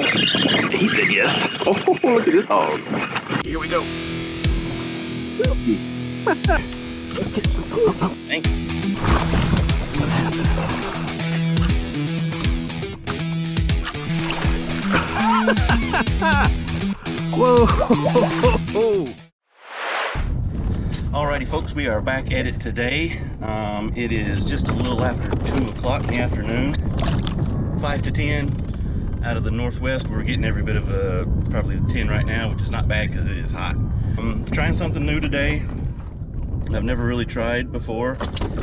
Oh, he said yes. Oh, look at this hog. Here we go. Thank you. What happened? Whoa. Alrighty folks, we are back at it today. It is just a little after 2 o'clock in the afternoon. 5 to 10 out of the northwest. We're getting every bit of probably 10 right now, which is not bad because it is hot. I'm trying something new today. I've never really tried before.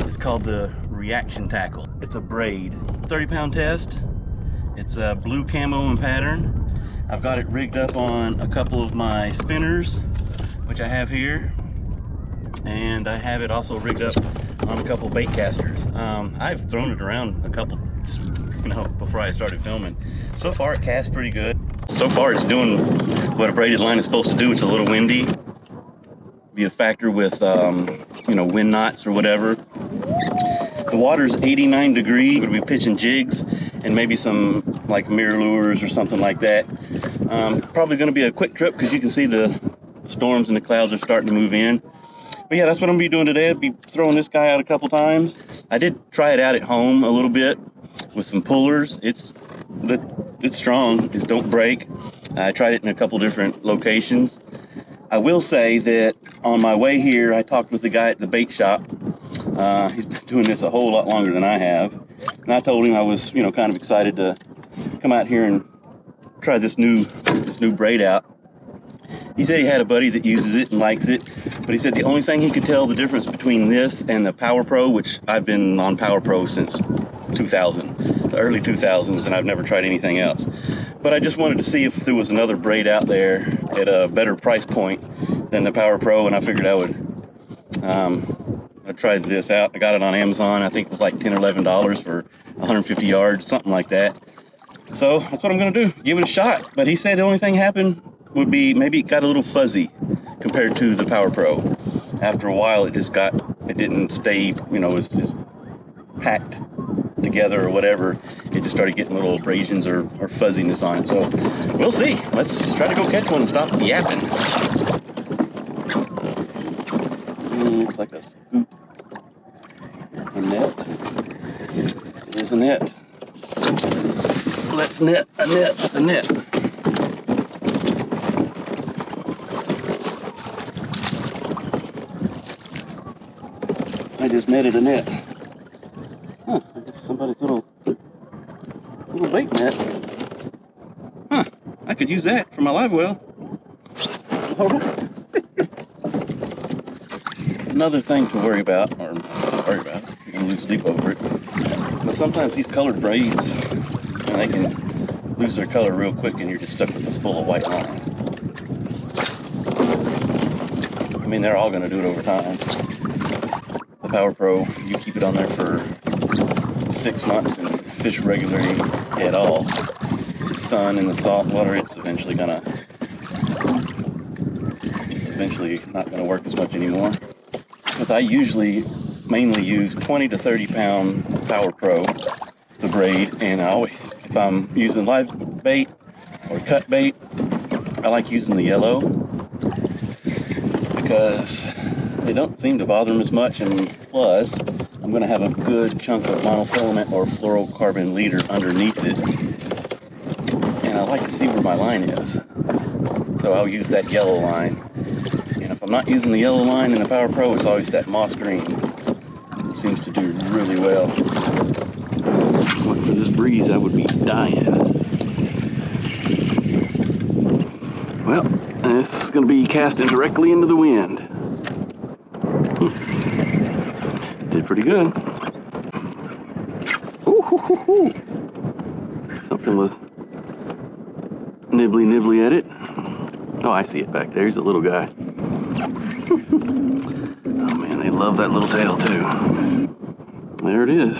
It's called the reaction tackle. It's a braid 30-pound test. It's a blue camo and pattern. I've got it rigged up on a couple of my spinners, which I have here, and I have it also rigged up on a couple bait casters. I've thrown it around a couple, before I started filming. So far it casts pretty good. So far it's doing what a braided line is supposed to do. It's a little windy. Be a factor with wind knots or whatever. The water's 89 degrees. We're gonna be pitching jigs and maybe some like mirror lures or something like that. Probably gonna be a quick trip because you can see the storms and the clouds are starting to move in. But yeah, that's what I'm gonna be doing today. I'll be throwing this guy out a couple times. I did try it out at home a little bit with some pullers. It's strong. It don't break. I tried it in a couple different locations. I will say that on my way here, I talked with the guy at the bait shop. He's been doing this a whole lot longer than I have. And I told him I was, kind of excited to come out here and try this new braid out. He said he had a buddy that uses it and likes it, but he said the only thing he could tell the difference between this and the PowerPro, which I've been on PowerPro since 2000, the early 2000s, and I've never tried anything else. But I just wanted to see if there was another braid out there at a better price point than the PowerPro, and I figured I would. I tried this out. I got it on Amazon. I think it was like $10 or $11 for 150 yards, something like that. So that's what I'm gonna do, give it a shot. But he said the only thing happened would be maybe it got a little fuzzy compared to the PowerPro. After a while, it didn't stay, as packed together or whatever. It just started getting little abrasions or fuzziness on it. So we'll see. Let's try to go catch one and stop yapping. Looks like a scoop. A net. It is a net. Let's net a net with a net. I just netted a net. Huh, I guess somebody's little bait net. Huh, I could use that for my live well. All right. Another thing to worry about, you're gonna lose sleep over it. But sometimes these colored braids, they can lose their color real quick and you're just stuck with this full of white line. I mean, they're all gonna do it over time. The PowerPro, you keep it on there for 6 months and fish regularly at all. The sun and the salt water, it's eventually not gonna work as much anymore. But I usually mainly use 20 to 30 pound PowerPro, the braid, and I always, if I'm using live bait or cut bait, I like using the yellow because they don't seem to bother them as much, and plus I'm going to have a good chunk of monofilament or fluorocarbon leader underneath it, and I like to see where my line is, so I'll use that yellow line. And if I'm not using the yellow line in the PowerPro, it's always that moss green. It seems to do really well. But for this breeze, I would be dying. Well, this is going to be casting directly into the wind. Did pretty good. Ooh, hoo, hoo, hoo. Something was nibbly at it. Oh, I see it back there. He's a little guy. Oh man, they love that little tail too. There it is.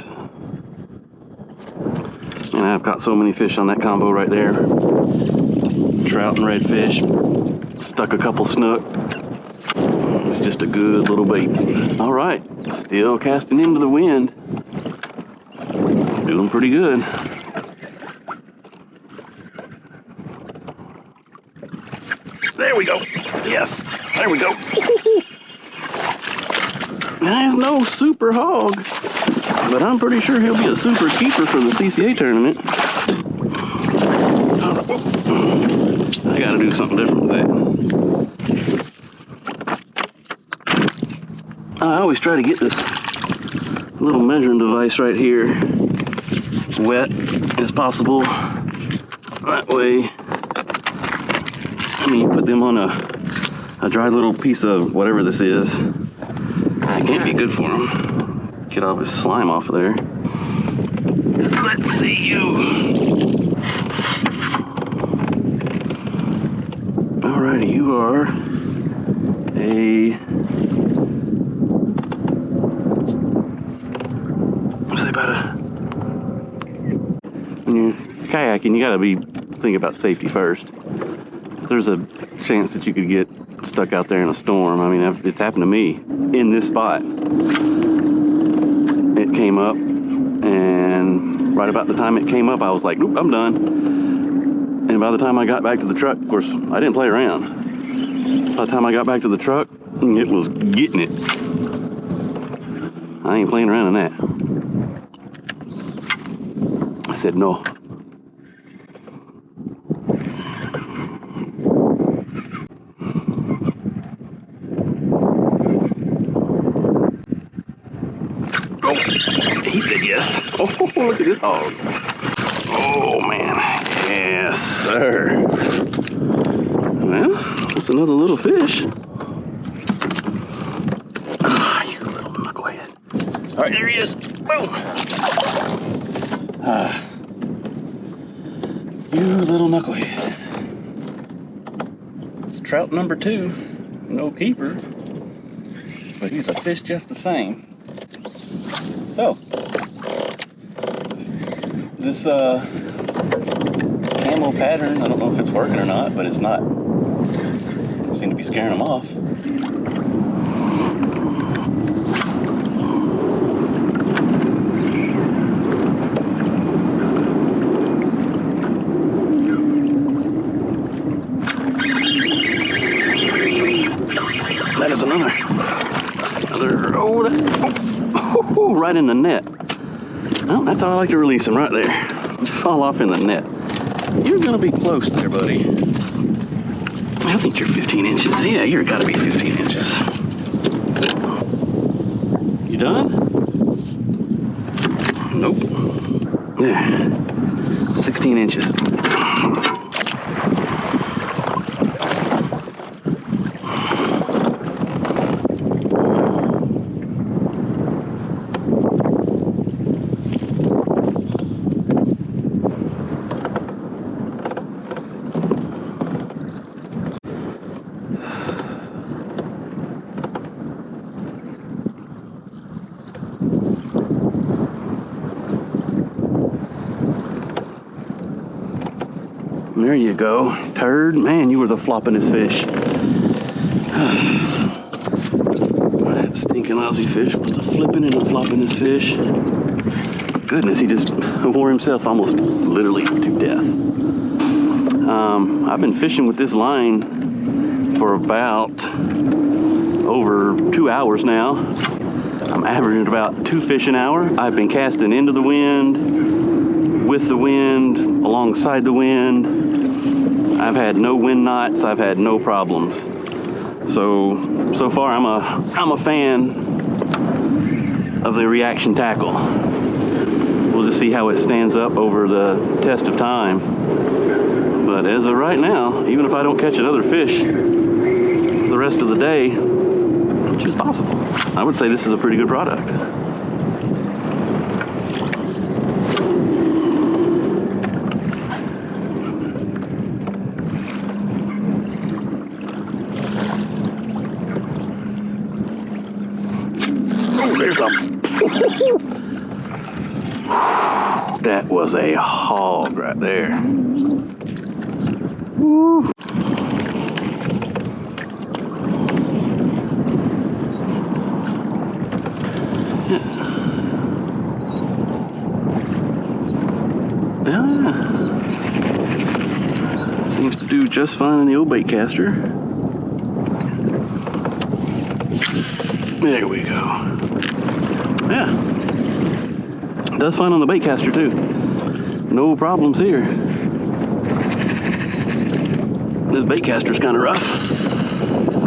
And I've got so many fish on that combo right there. Trout and redfish. Stuck a couple snook. It's just a good little bait. All right, still casting into the wind. Doing pretty good. There we go. Yes, there we go. There's no super hog, but I'm pretty sure he'll be a super keeper for the CCA tournament. I gotta do something different with that. I always try to get this little measuring device right here wet as possible. That way, I mean, you put them on a dry little piece of whatever this is. It can't be good for them. Get all this slime off of there. Let's see you. Alrighty, you are a, say about a, when you're kayaking, you gotta be thinking about safety first. There's a chance that you could get stuck out there in a storm. I mean, it's happened to me in this spot. It came up, and right about the time it came up, I was like, nope, I'm done. And by the time I got back to the truck, of course, I didn't play around. By the time I got back to the truck, it was getting it. I ain't playing around in that. I said no. Oh, he said yes. Oh, look at this hog. Oh, man. Yes, sir. Well, that's another little fish. Ah, you little knucklehead. All right, there he is. Boom. Ah, you little knucklehead. It's trout number 2. No keeper, but he's a fish just the same. So, this camo pattern, I don't know if it's working or not, but it's not. It seemed to be scaring them off. That is another, oh, that's, oh, right in the net. Well, that's how I like to release them, right there. Just fall off in the net. You're gonna be close there, buddy. I think you're 15 inches. Yeah, you're gotta be 15 inches. You done? Nope. There. 16 inches. There you go, turd. Man, you were the floppingest fish. That stinking Aussie fish was the flipping and the floppingest fish. Goodness, he just wore himself almost literally to death. I've been fishing with this line for about over 2 hours now. I'm averaging about 2 fish an hour. I've been casting into the wind, with the wind, alongside the wind. I've had no wind knots. I've had no problems. So far I'm a fan of the reaction tackle. We'll just see how it stands up over the test of time. But as of right now, even if I don't catch another fish the rest of the day, which is possible, I would say this is a pretty good product. There's a... That was a hog right there. Woo. Yeah. Seems to do just fine in the old bait caster. There we go. Yeah, does fine on the bait caster too. No problems here. This bait caster's kind of rough.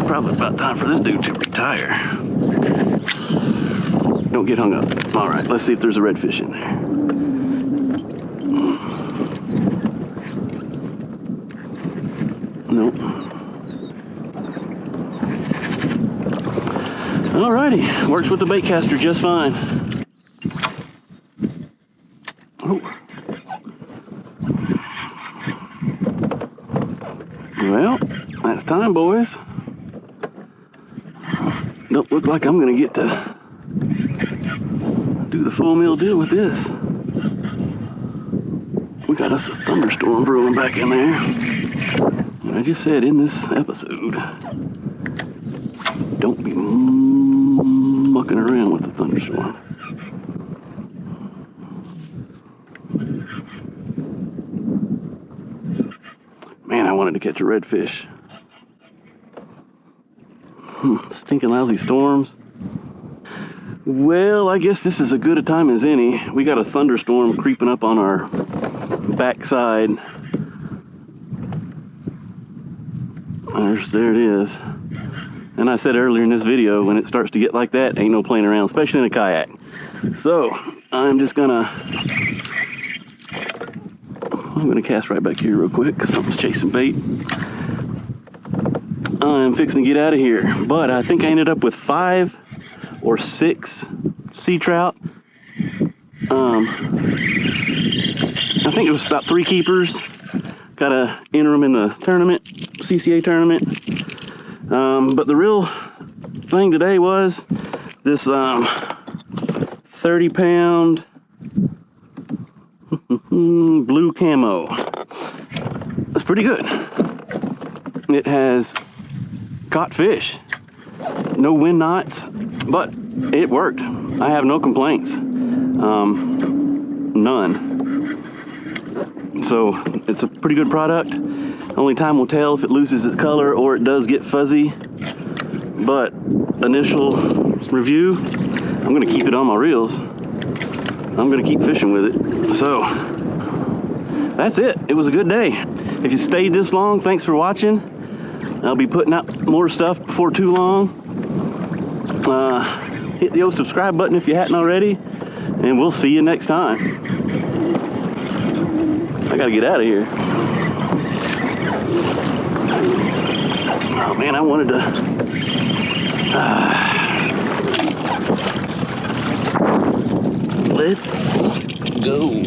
Probably about time for this dude to retire. Don't get hung up. All right, let's see if there's a redfish in there. Nope. Alrighty, works with the bait caster just fine. Oh. Well, that's time, boys. Don't look like I'm gonna get to do the full meal deal with this. We got us a thunderstorm brewing back in there. And I just said in this episode, don't be mucking around with the thunderstorm. Man, I wanted to catch a redfish. Stinking lousy storms. Well, I guess this is as good a time as any. We got a thunderstorm creeping up on our backside. There it is. And I said earlier in this video, when it starts to get like that, ain't no playing around, especially in a kayak. So I'm gonna cast right back here real quick because something's chasing bait. I'm fixing to get out of here, but I think I ended up with 5 or 6 sea trout. I think it was about 3 keepers. Gotta enter them in the tournament, CCA tournament. But the real thing today was this 30-pound blue camo. That's pretty good. It has caught fish, no wind knots, but it worked. I have no complaints, none. So it's a pretty good product. Only time will tell if it loses its color or it does get fuzzy. But initial review, I'm gonna keep it on my reels. I'm gonna keep fishing with it. So that's it. It was a good day. If you stayed this long, thanks for watching. I'll be putting out more stuff before too long. Hit the old subscribe button if you hadn't already, and we'll see you next time. I gotta get out of here. Oh man, I wanted to... Let's go.